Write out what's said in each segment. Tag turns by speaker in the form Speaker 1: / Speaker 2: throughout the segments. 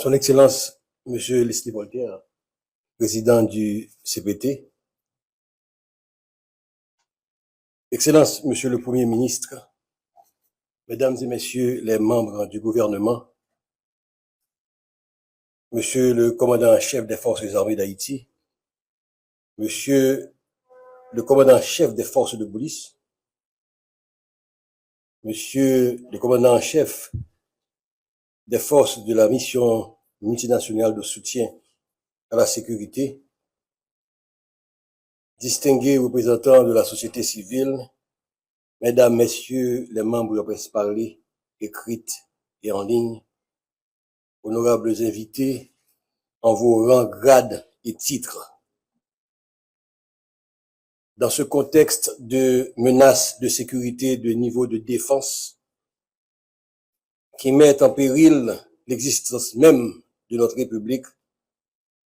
Speaker 1: Son Excellence, Monsieur Leslie Voltaire, président du CPT, Excellence, Monsieur le Premier ministre, Mesdames et Messieurs les membres du gouvernement, Monsieur le commandant-chef des forces armées d'Haïti, Monsieur le commandant-chef des forces de police, Monsieur le commandant-chef des forces de la mission multinationale de soutien à la sécurité, distingués représentants de la société civile, Mesdames, Messieurs les membres de la presse parlée, écrite et en ligne, honorables invités en vos rangs, grades et titres. Dans ce contexte de menaces de sécurité de niveau de défense qui mettent en péril l'existence même de notre République,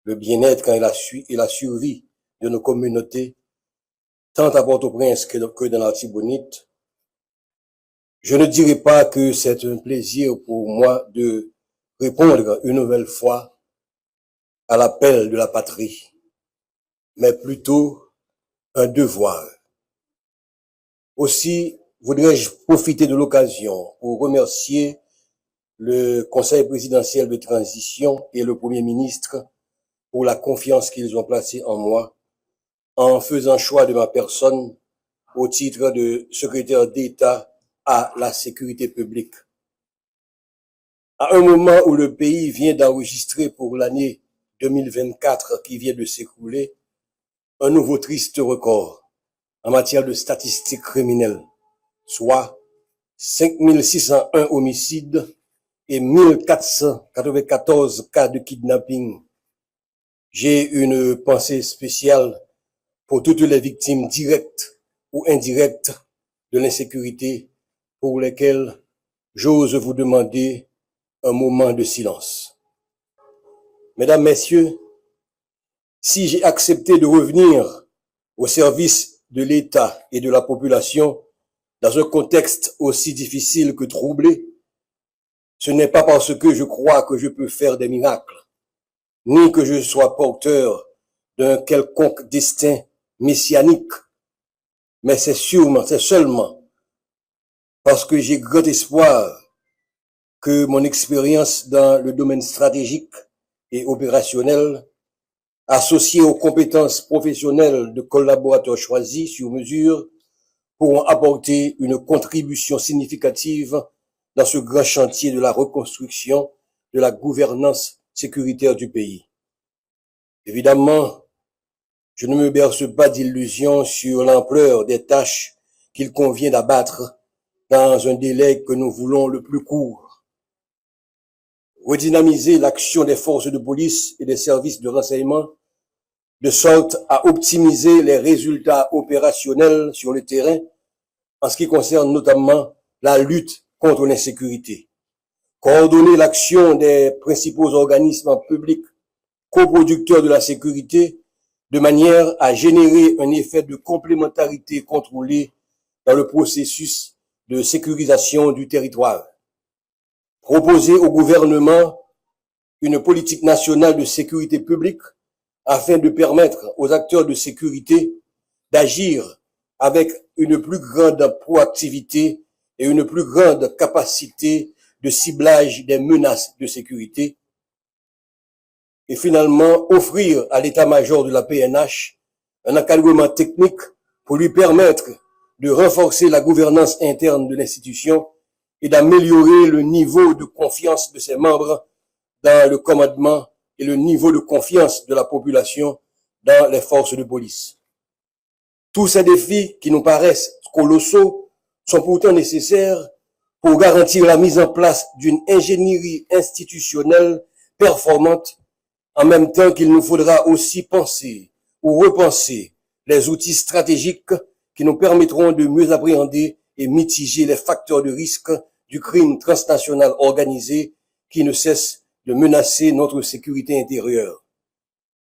Speaker 1: le bien-être et la survie de nos communautés, tant à Port-au-Prince que dans l'Artibonite, je ne dirais pas que c'est un plaisir pour moi de répondre une nouvelle fois à l'appel de la patrie, mais plutôt un devoir. Aussi, voudrais-je profiter de l'occasion pour remercier le Conseil présidentiel de transition et le Premier ministre pour la confiance qu'ils ont placée en moi en faisant choix de ma personne au titre de secrétaire d'État à la sécurité publique. À un moment où le pays vient d'enregistrer pour l'année 2024 qui vient de s'écouler un nouveau triste record en matière de statistiques criminelles, soit 5601 homicides et 1494 cas de kidnapping. J'ai une pensée spéciale pour toutes les victimes directes ou indirectes de l'insécurité pour lesquelles j'ose vous demander un moment de silence. Mesdames, Messieurs, si j'ai accepté de revenir au service de l'État et de la population dans un contexte aussi difficile que troublé, ce n'est pas parce que je crois que je peux faire des miracles, ni que je sois porteur d'un quelconque destin messianique, mais c'est seulement parce que j'ai grand espoir que mon expérience dans le domaine stratégique et opérationnel, associée aux compétences professionnelles de collaborateurs choisis sur mesure, pourront apporter une contribution significative dans ce grand chantier de la reconstruction de la gouvernance sécuritaire du pays. Évidemment, je ne me berce pas d'illusions sur l'ampleur des tâches qu'il convient d'abattre dans un délai que nous voulons le plus court. Redynamiser l'action des forces de police et des services de renseignement de sorte à optimiser les résultats opérationnels sur le terrain en ce qui concerne notamment la lutte contre l'insécurité. Coordonner l'action des principaux organismes publics coproducteurs de la sécurité de manière à générer un effet de complémentarité contrôlée dans le processus de sécurisation du territoire. Proposer au gouvernement une politique nationale de sécurité publique afin de permettre aux acteurs de sécurité d'agir avec une plus grande proactivité et une plus grande capacité de ciblage des menaces de sécurité. Et finalement, offrir à l'état-major de la PNH un encadrement technique pour lui permettre de renforcer la gouvernance interne de l'institution et d'améliorer le niveau de confiance de ses membres dans le commandement et le niveau de confiance de la population dans les forces de police. Tous ces défis qui nous paraissent colossaux sont pourtant nécessaires pour garantir la mise en place d'une ingénierie institutionnelle performante, en même temps qu'il nous faudra aussi penser ou repenser les outils stratégiques qui nous permettront de mieux appréhender et mitiger les facteurs de risque du crime transnational organisé qui ne cesse de menacer notre sécurité intérieure.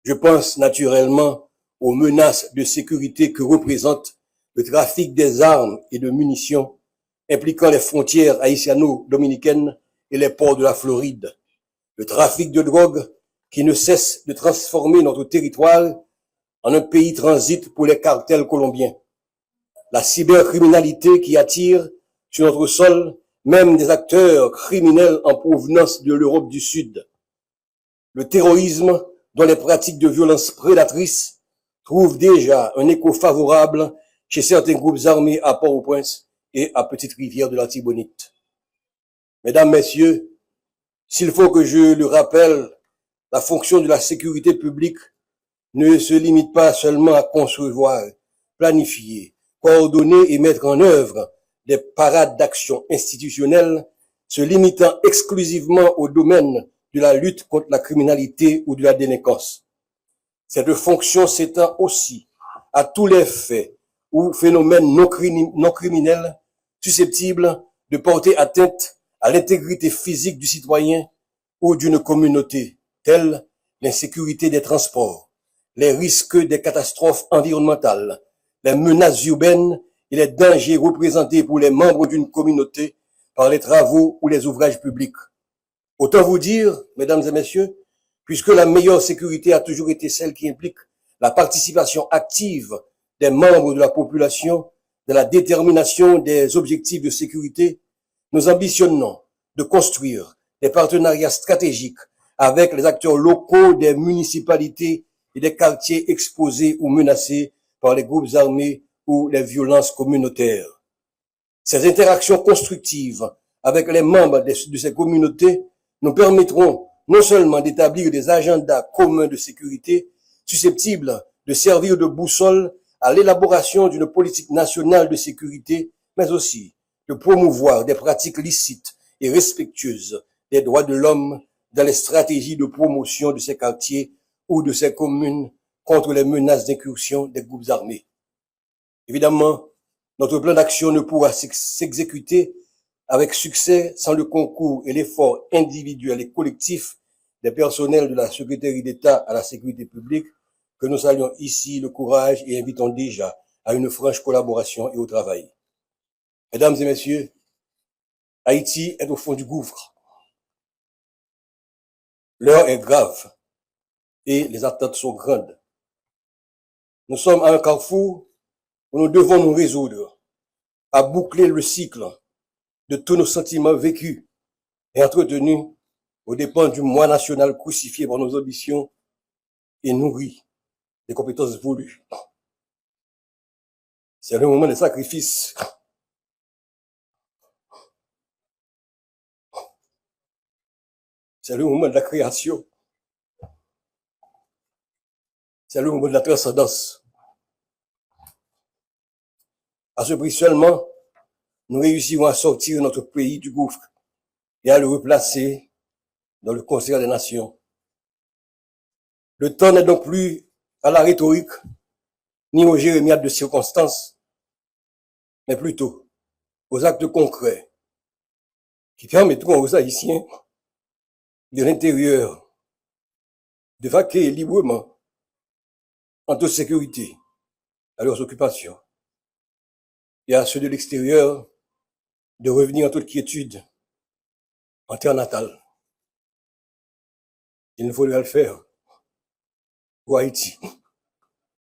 Speaker 1: Je pense naturellement aux menaces de sécurité que représente le trafic des armes et de munitions impliquant les frontières haïtiano-dominicaines et les ports de la Floride, le trafic de drogue qui ne cesse de transformer notre territoire en un pays transit pour les cartels colombiens, la cybercriminalité qui attire sur notre sol même des acteurs criminels en provenance de l'Europe du Sud, le terrorisme dont les pratiques de violence prédatrices trouvent déjà un écho favorable chez certains groupes armés à Port-au-Prince et à Petite-Rivière de la Tibonite. Mesdames, Messieurs, s'il faut que je le rappelle, la fonction de la sécurité publique ne se limite pas seulement à concevoir, planifier, coordonner et mettre en œuvre des parades d'action institutionnelles se limitant exclusivement au domaine de la lutte contre la criminalité ou de la délinquance. Cette fonction s'étend aussi à tous les faits ou phénomènes non criminels susceptibles de porter atteinte à l'intégrité physique du citoyen ou d'une communauté, tels l'insécurité des transports, les risques des catastrophes environnementales, les menaces urbaines et les dangers représentés pour les membres d'une communauté par les travaux ou les ouvrages publics. Autant vous dire, mesdames et messieurs, puisque la meilleure sécurité a toujours été celle qui implique la participation active des membres de la population dans la détermination des objectifs de sécurité, nous ambitionnons de construire des partenariats stratégiques avec les acteurs locaux des municipalités et des quartiers exposés ou menacés par les groupes armés ou les violences communautaires. Ces interactions constructives avec les membres de ces communautés nous permettront non seulement d'établir des agendas communs de sécurité susceptibles de servir de boussole à l'élaboration d'une politique nationale de sécurité, mais aussi de promouvoir des pratiques licites et respectueuses des droits de l'homme dans les stratégies de promotion de ces quartiers ou de ces communes contre les menaces d'incursion des groupes armés. Évidemment, notre plan d'action ne pourra s'exécuter avec succès sans le concours et l'effort individuel et collectif des personnels de la Secrétaire d'État à la sécurité publique, que nous saluons ici le courage et invitons déjà à une franche collaboration et au travail. Mesdames et messieurs, Haïti est au fond du gouffre. L'heure est grave et les attentes sont grandes. Nous sommes à un carrefour où nous devons nous résoudre à boucler le cycle de tous nos sentiments vécus et entretenus aux dépens du moi national crucifié par nos ambitions et nourri des compétences voulues. C'est le moment des sacrifices. C'est le moment de la création. C'est le moment de la transcendance. À ce prix seulement, nous réussirons à sortir notre pays du gouffre et à le replacer dans le concert des nations. Le temps n'est donc plus à la rhétorique, ni aux jérémiades de circonstances, mais plutôt aux actes concrets qui permettront aux Haïtiens de l'intérieur de vaquer librement en toute sécurité à leurs occupations et à ceux de l'extérieur de revenir en toute quiétude en terre natale. Il nous faudra le faire pour Haïti.